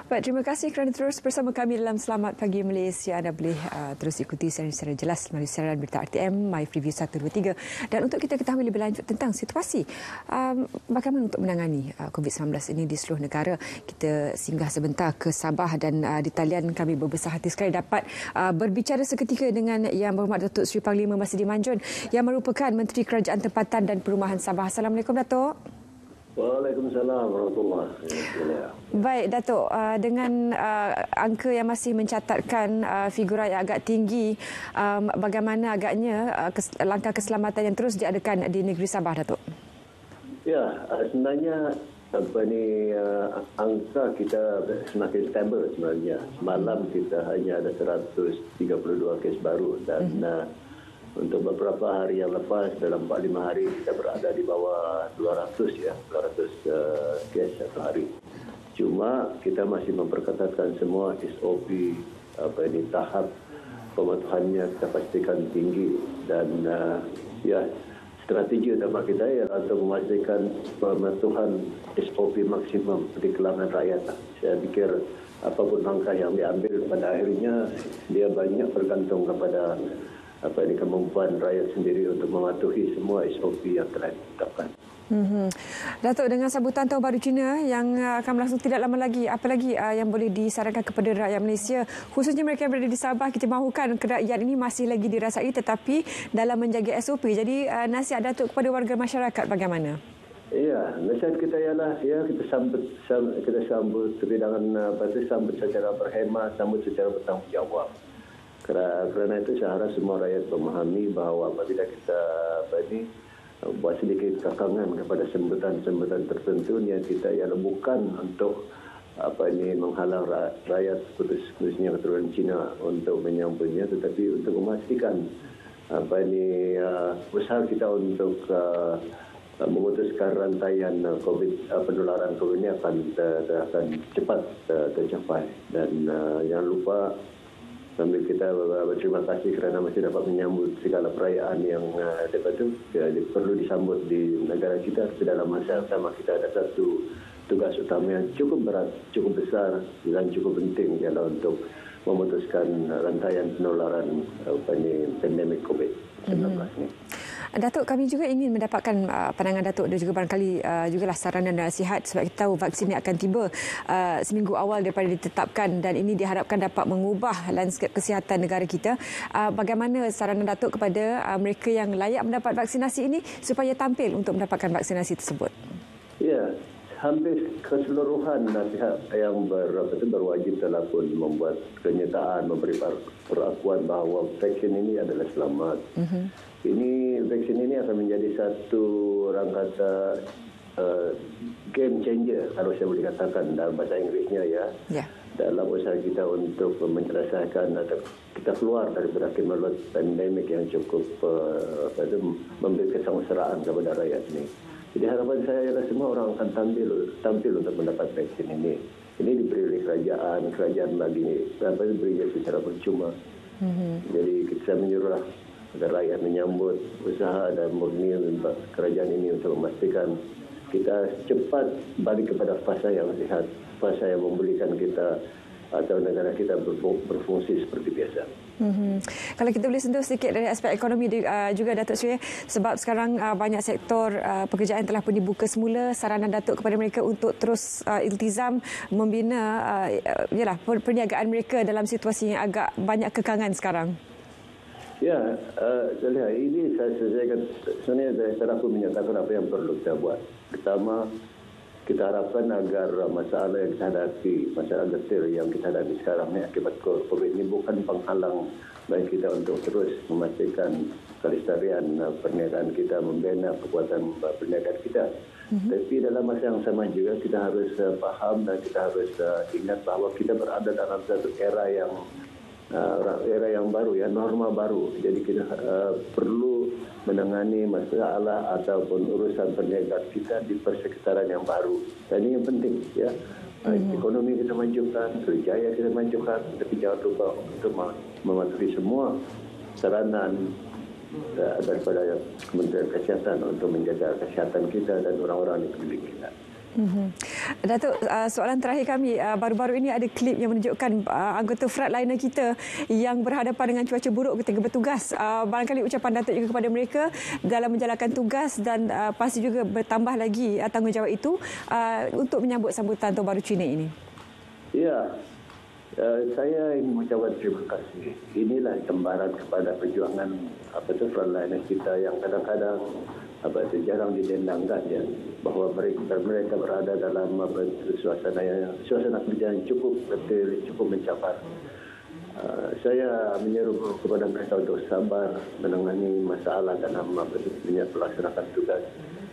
Baik, terima kasih kerana terus bersama kami dalam Selamat Pagi Malaysia. Anda boleh terus ikuti secara jelas melalui siaran berita RTM, My Preview 123. Dan untuk kita ketahui lebih lanjut tentang situasi bagaimana untuk menangani COVID-19 ini di seluruh negara, kita singgah sebentar ke Sabah dan di talian kami berbesar hati sekali dapat berbicara seketika dengan Yang Berhormat Datuk Seri Panglima Masidi Manjun yang merupakan Menteri Kerajaan Tempatan dan Perumahan Sabah. Assalamualaikum, Datuk. Waalaikumsalam warahmatullahi wabarakatuh. Baik, Datuk, dengan angka yang masih mencatatkan figura yang agak tinggi, bagaimana agaknya langkah keselamatan yang terus diadakan di negeri Sabah, Datuk? Ya, sebenarnya angka kita semakin stabil sebenarnya. Semalam kita hanya ada 132 kes baru dan untuk beberapa hari yang lepas, dalam 4-5 hari kita berada di bawah 200 kes satu hari. Cuma kita masih memperketatkan semua SOP tahap pematuhannya kita pastikan tinggi dan strategi utama kita ialah untuk memastikan pematuhan SOP maksimum di kalangan rakyat. Saya fikir apapun langkah yang diambil pada akhirnya dia banyak bergantung kepada kemampuan rakyat sendiri untuk mematuhi semua SOP yang telah ditetapkan. Datuk, dengan sambutan Tahun Baru Cina yang akan berlangsung tidak lama lagi, apa lagi yang boleh disarankan kepada rakyat Malaysia, khususnya mereka yang berada di Sabah? Kita mahukan kerakyat ini masih lagi dirasai tetapi dalam menjaga SOP. Jadi nasihat Datuk kepada warga masyarakat bagaimana? Ya, nasihat kita ialah kita sambut kebidangan sambut secara berhemat, sambut secara bertanggungjawab. Kerana itu saya harap semua rakyat memahami bahawa apabila kita buat sedikit kekangan kepada sambutan-sambutan tertentu, niat kita ialah bukan untuk menghalang rakyat khususnya keturunan Cina untuk menyambutnya, tetapi untuk memastikan usaha kita untuk memutuskan rantaian penularan COVID ini akan cepat tercapai. Dan jangan lupa sambil kita berterima kasih kerana masih dapat menyambut segala perayaan yang perlu disambut di negara kita. Dalam masa yang sama kita ada satu tugas utama yang cukup berat, cukup besar dan cukup penting ialah untuk memutuskan rantaian penularan pandemik COVID-19 ini. Datuk, kami juga ingin mendapatkan pandangan Datuk dan juga barangkali jugalah saranan dan nasihat sebab kita tahu vaksin ini akan tiba seminggu awal daripada ditetapkan dan ini diharapkan dapat mengubah lanskap kesihatan negara kita. Bagaimana saranan Datuk kepada mereka yang layak mendapat vaksinasi ini supaya tampil untuk mendapatkan vaksinasi tersebut? Ya, hampir keseluruhan pihak yang berwajib telah pun membuat kenyataan, memberi perakuan bahawa vaksin ini adalah selamat. Vaksin ini akan menjadi satu orang kata game changer kalau saya boleh katakan dalam bahasa Inggerisnya dalam usaha kita untuk menyelesaikan atau kita keluar daripada akibat pandemik yang cukup memberi kesengsaraan kepada rakyat ini. Jadi harapan saya ialah semua orang akan tampil untuk mendapat vaksin ini. Ini diberi oleh kerajaan berinya secara percuma. Jadi kita menyuruh agar rakyat menyambut usaha dan murni kerajaan ini untuk memastikan kita cepat balik kepada fasa yang sihat, fasa yang membolehkan kita atau negara kita berfungsi seperti biasa. Kalau kita boleh sentuh sedikit dari aspek ekonomi juga Datuk Seri, sebab sekarang banyak sektor pekerjaan telah pun dibuka semula, saranan Datuk kepada mereka untuk terus iltizam membina perniagaan mereka dalam situasi yang agak banyak kekangan sekarang. Ya, ini saya telah pun menyatakan apa yang perlu kita buat. Pertama, kita harapkan agar masalah yang kita hadapi, masalah detail yang kita hadapi sekarang ni akibat COVID ini bukan penghalang bagi kita untuk terus memastikan kelestarian perniagaan kita, membina kekuatan perniagaan kita. Tapi dalam masa yang sama juga kita harus faham dan kita harus ingat bahawa kita berada dalam satu era yang baru, norma baru. Jadi kita perlu menangani masalah ataupun urusan perniagaan kita di persekitaran yang baru. Dan ini yang penting, ekonomi kita majukan, kerjaya kita majukan, tapi jangan lupa untuk mematuhi semua saranan daripada Kementerian Kesihatan untuk menjaga kesihatan kita dan orang-orang di sekeliling kita. Datuk, soalan terakhir kami, baru-baru ini ada klip yang menunjukkan anggota frontliner kita yang berhadapan dengan cuaca buruk ketika bertugas. Barangkali ucapan Datuk juga kepada mereka dalam menjalankan tugas dan pasti juga bertambah lagi tanggungjawab itu untuk menyambut sambutan Tahun Baru Cina ini. Ya, saya ingin mengucapkan terima kasih. Inilah gambaran kepada perjuangan frontliner kita yang kadang-kadang jarang didendangkan, ya, bahawa mereka berada dalam suasana kerja yang cukup betul, cukup mencabar. Saya menyeru kepada mereka untuk sabar menangani masalah dalam melaksanakan tugas.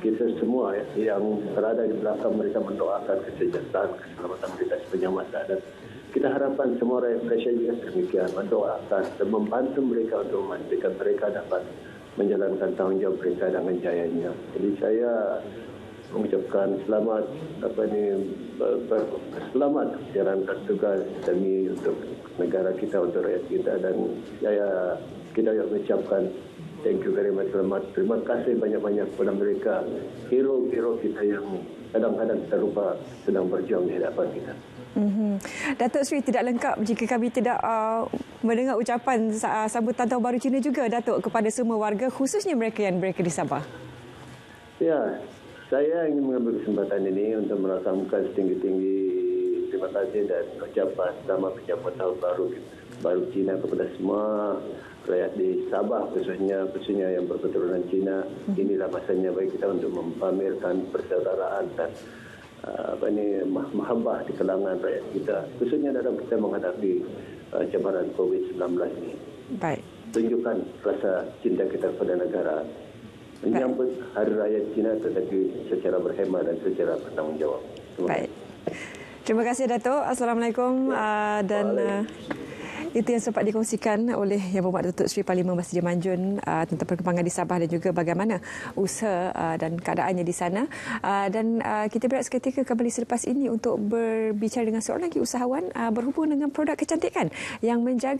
Kita semua yang berada di belakang mereka mendoakan kesejahteraan, keselamatan mereka sepanjang masa, dan kita harapkan semua rakyat Malaysia juga demikian, mendoakan dan membantu mereka untuk memastikan mereka dapat menjalankan tanggungjawab mereka dengan jayanya. Jadi saya mengucapkan selamat menjalankan tugas demi untuk negara kita, untuk rakyat kita, dan kita mengucapkan thank you very much, selamat. Terima kasih banyak-banyak kepada mereka, hero-hero kita yang kadang-kadang kita lupa sedang berjuang di hadapan kita. Datuk Seri, tidak lengkap jika kami tidak mendengar ucapan sambutan Tahun Baru Cina juga, Datuk, kepada semua warga, khususnya mereka yang berada di Sabah. Ya, saya ingin mengambil kesempatan ini untuk merakamkan setinggi-tinggi terima kasih dan ucapan selamat penyambut Tahun Baru Cina kepada semua rakyat di Sabah, khususnya yang berketurunan Cina. Inilah masanya bagi kita untuk mempamerkan persaudaraan dan mahabbah di kalangan rakyat kita, khususnya dalam kita menghadapi cabaran COVID-19 ini. Baik. Tunjukkan rasa cinta kita kepada negara, menyambut Hari Raya Cina tetapi secara berhemah dan secara bertanggungjawab. Baik. Terima kasih, Datuk. Assalamualaikum. Itu yang sempat dikongsikan oleh Yang Berhormat Datuk Seri Parlimen Masjid Manjun tentang perkembangan di Sabah dan juga bagaimana usaha dan keadaannya di sana. Dan kita berehat seketika kembali selepas ini untuk berbicara dengan seorang lagi usahawan berhubung dengan produk kecantikan yang menjaga